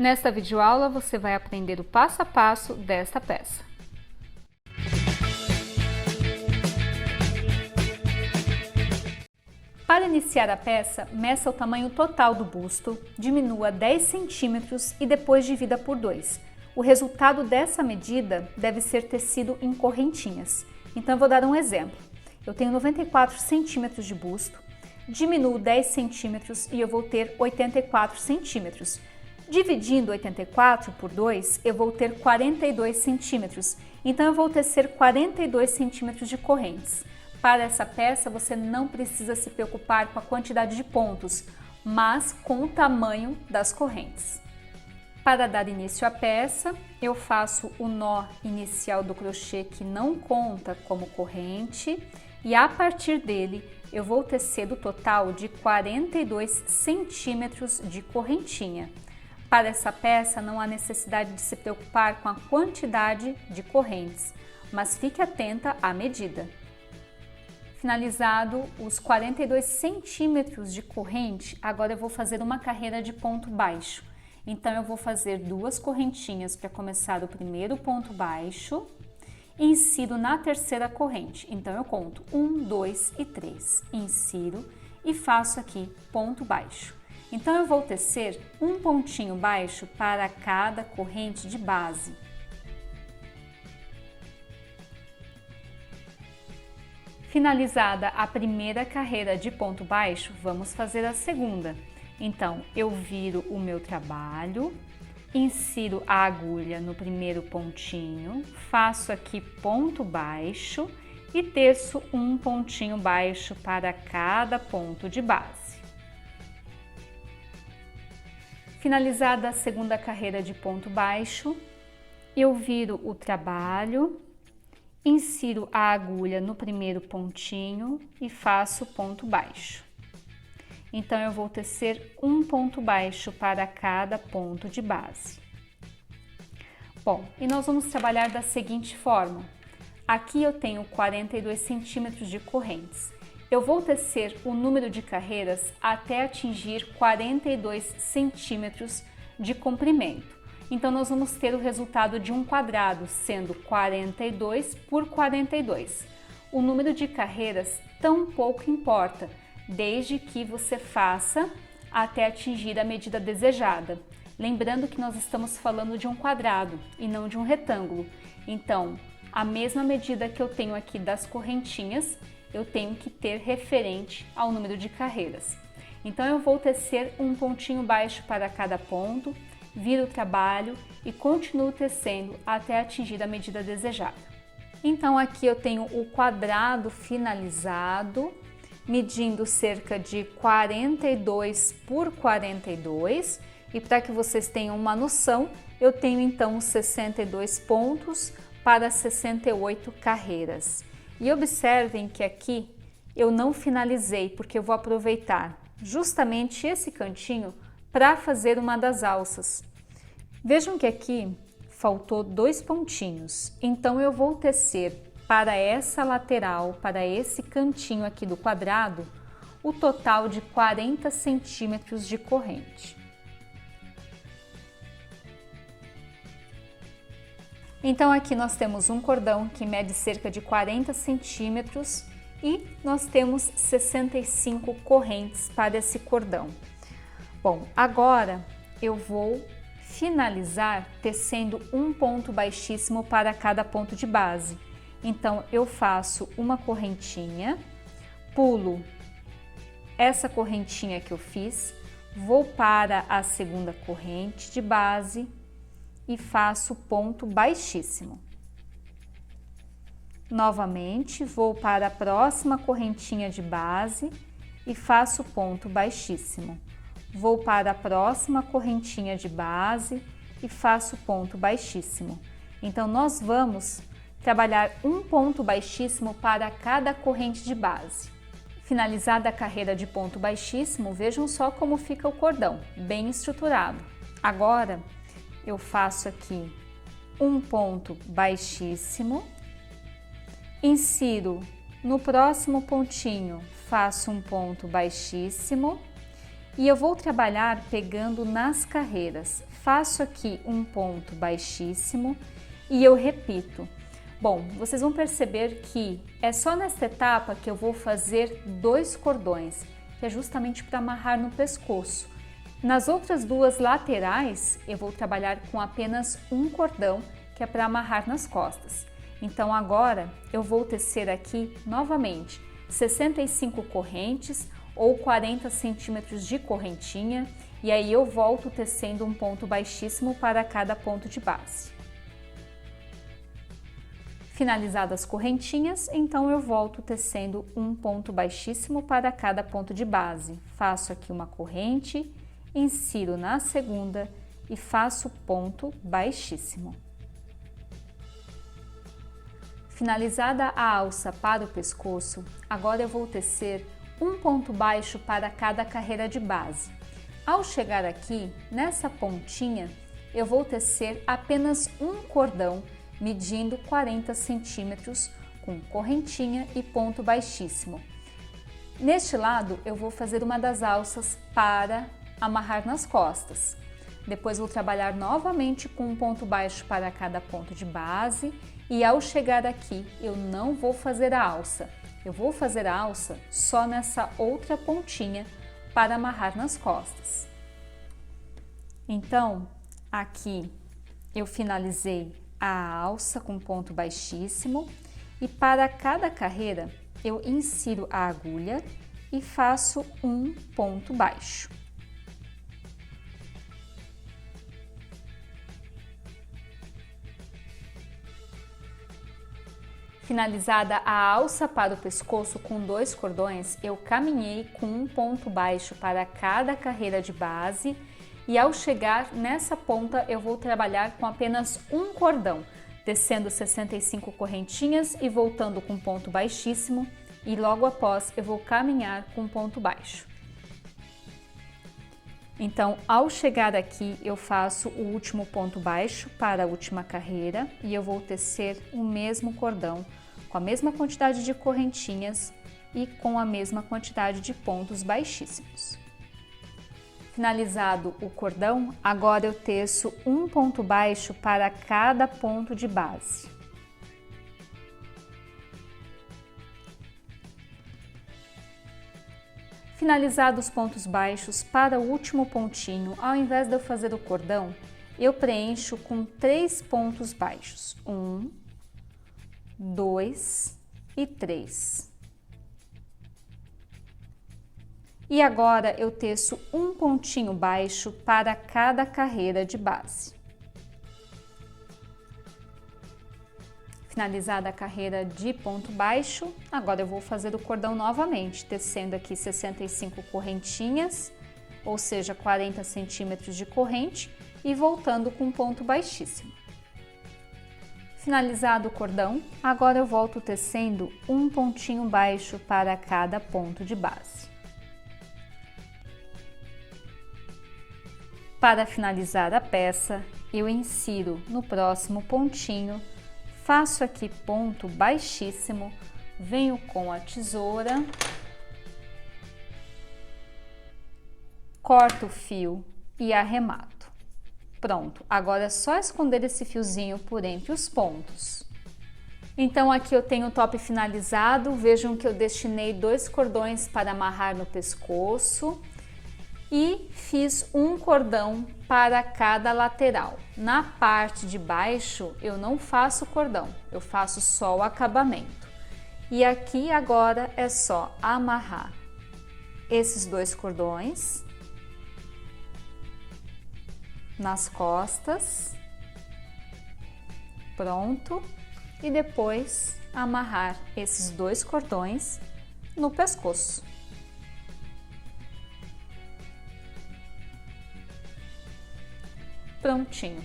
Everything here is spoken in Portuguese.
Nesta videoaula você vai aprender o passo a passo desta peça. Para iniciar a peça, meça o tamanho total do busto, diminua 10 centímetros e depois divida por 2. O resultado dessa medida deve ser tecido em correntinhas. Então eu vou dar um exemplo. Eu tenho 94 centímetros de busto, diminuo 10 centímetros e eu vou ter 84 centímetros. Dividindo 84 por 2, eu vou ter 42 centímetros. Então eu vou tecer 42 centímetros de correntes. Para essa peça, você não precisa se preocupar com a quantidade de pontos, mas com o tamanho das correntes. Para dar início à peça, eu faço o nó inicial do crochê que não conta como corrente e a partir dele eu vou tecer o total de 42 centímetros de correntinha. Para essa peça não há necessidade de se preocupar com a quantidade de correntes, mas fique atenta à medida. Finalizado os 42 centímetros de corrente, agora eu vou fazer uma carreira de ponto baixo. Então eu vou fazer 2 correntinhas para começar o primeiro ponto baixo e insiro na terceira corrente. Então eu conto 1, 2 e 3, insiro e faço aqui ponto baixo. Então eu vou tecer um pontinho baixo para cada corrente de base. Finalizada a primeira carreira de ponto baixo, vamos fazer a segunda. Então, eu viro o meu trabalho, insiro a agulha no primeiro pontinho, faço aqui ponto baixo e teço um pontinho baixo para cada ponto de base. Finalizada a segunda carreira de ponto baixo, eu viro o trabalho, insiro a agulha no primeiro pontinho e faço ponto baixo. Então eu vou tecer um ponto baixo para cada ponto de base. Bom, e nós vamos trabalhar da seguinte forma. Aqui eu tenho 42 centímetros de correntes. Eu vou tecer o número de carreiras até atingir 42 centímetros de comprimento. Então, nós vamos ter o resultado de um quadrado, sendo 42 por 42. O número de carreiras tão pouco importa, desde que você faça até atingir a medida desejada. Lembrando que nós estamos falando de um quadrado e não de um retângulo. Então, a mesma medida que eu tenho aqui das correntinhas, eu tenho que ter referente ao número de carreiras. Então, eu vou tecer um pontinho baixo para cada ponto, viro o trabalho e continuo tecendo até atingir a medida desejada. Então aqui eu tenho o quadrado finalizado, medindo cerca de 42 por 42 e para que vocês tenham uma noção, eu tenho então 62 pontos para 68 carreiras. E observem que aqui eu não finalizei porque eu vou aproveitar justamente esse cantinho para fazer uma das alças. Vejam que aqui faltou 2 pontinhos, então eu vou tecer para essa lateral, para esse cantinho aqui do quadrado, o total de 40 centímetros de corrente. Então aqui nós temos um cordão que mede cerca de 40 centímetros e nós temos 65 correntes para esse cordão. Bom, agora eu vou finalizar tecendo um ponto baixíssimo para cada ponto de base. Então, eu faço uma correntinha, pulo essa correntinha que eu fiz, vou para a segunda corrente de base e faço ponto baixíssimo. Novamente, vou para a próxima correntinha de base e faço ponto baixíssimo. Vou para a próxima correntinha de base e faço ponto baixíssimo. Então, nós vamos trabalhar um ponto baixíssimo para cada corrente de base. Finalizada a carreira de ponto baixíssimo, vejam só como fica o cordão, bem estruturado. Agora, eu faço aqui um ponto baixíssimo, insiro no próximo pontinho, faço um ponto baixíssimo E eu vou trabalhar pegando nas carreiras. Faço aqui um ponto baixíssimo e eu repito. Bom, vocês vão perceber que é só nesta etapa que eu vou fazer 2 cordões, que é justamente para amarrar no pescoço. Nas outras 2 laterais, eu vou trabalhar com apenas um cordão, que é para amarrar nas costas. Então agora eu vou tecer aqui novamente 65 correntes ou 40 centímetros de correntinha, e aí eu volto tecendo um ponto baixíssimo para cada ponto de base. Finalizadas as correntinhas, então eu volto tecendo um ponto baixíssimo para cada ponto de base. Faço aqui uma corrente, insiro na segunda e faço ponto baixíssimo. Finalizada a alça para o pescoço, agora eu vou tecer um ponto baixo para cada carreira de base. Ao chegar aqui, nessa pontinha, eu vou tecer apenas um cordão medindo 40 centímetros com correntinha e ponto baixíssimo. Neste lado, eu vou fazer uma das alças para amarrar nas costas. Depois vou trabalhar novamente com um ponto baixo para cada ponto de base e ao chegar aqui, eu não vou fazer a alça. Eu vou fazer a alça só nessa outra pontinha para amarrar nas costas. Então, aqui eu finalizei a alça com ponto baixíssimo e para cada carreira eu insiro a agulha e faço um ponto baixo. Finalizada a alça para o pescoço com 2 cordões, eu caminhei com um ponto baixo para cada carreira de base e ao chegar nessa ponta eu vou trabalhar com apenas um cordão, descendo 65 correntinhas e voltando com ponto baixíssimo e logo após eu vou caminhar com ponto baixo. Então, ao chegar aqui, eu faço o último ponto baixo para a última carreira e eu vou tecer o mesmo cordão com a mesma quantidade de correntinhas e com a mesma quantidade de pontos baixíssimos. Finalizado o cordão, agora eu teço um ponto baixo para cada ponto de base. Finalizados os pontos baixos, para o último pontinho, ao invés de eu fazer o cordão, eu preencho com 3 pontos baixos. 1, 2 e 3. E agora eu teço um pontinho baixo para cada carreira de base. Finalizada a carreira de ponto baixo, agora eu vou fazer o cordão novamente, tecendo aqui 65 correntinhas, ou seja, 40 centímetros de corrente e voltando com ponto baixíssimo. Finalizado o cordão, agora eu volto tecendo um pontinho baixo para cada ponto de base. Para finalizar a peça, eu insiro no próximo pontinho, faço aqui ponto baixíssimo, venho com a tesoura, corto o fio e arremato. Pronto, agora é só esconder esse fiozinho por entre os pontos. Então aqui eu tenho o top finalizado, vejam que eu destinei 2 cordões para amarrar no pescoço e fiz um cordão para cada lateral. Na parte de baixo eu não faço cordão, eu faço só o acabamento. E aqui agora é só amarrar esses 2 cordões nas costas, pronto, e depois amarrar esses 2 cordões no pescoço. Prontinho.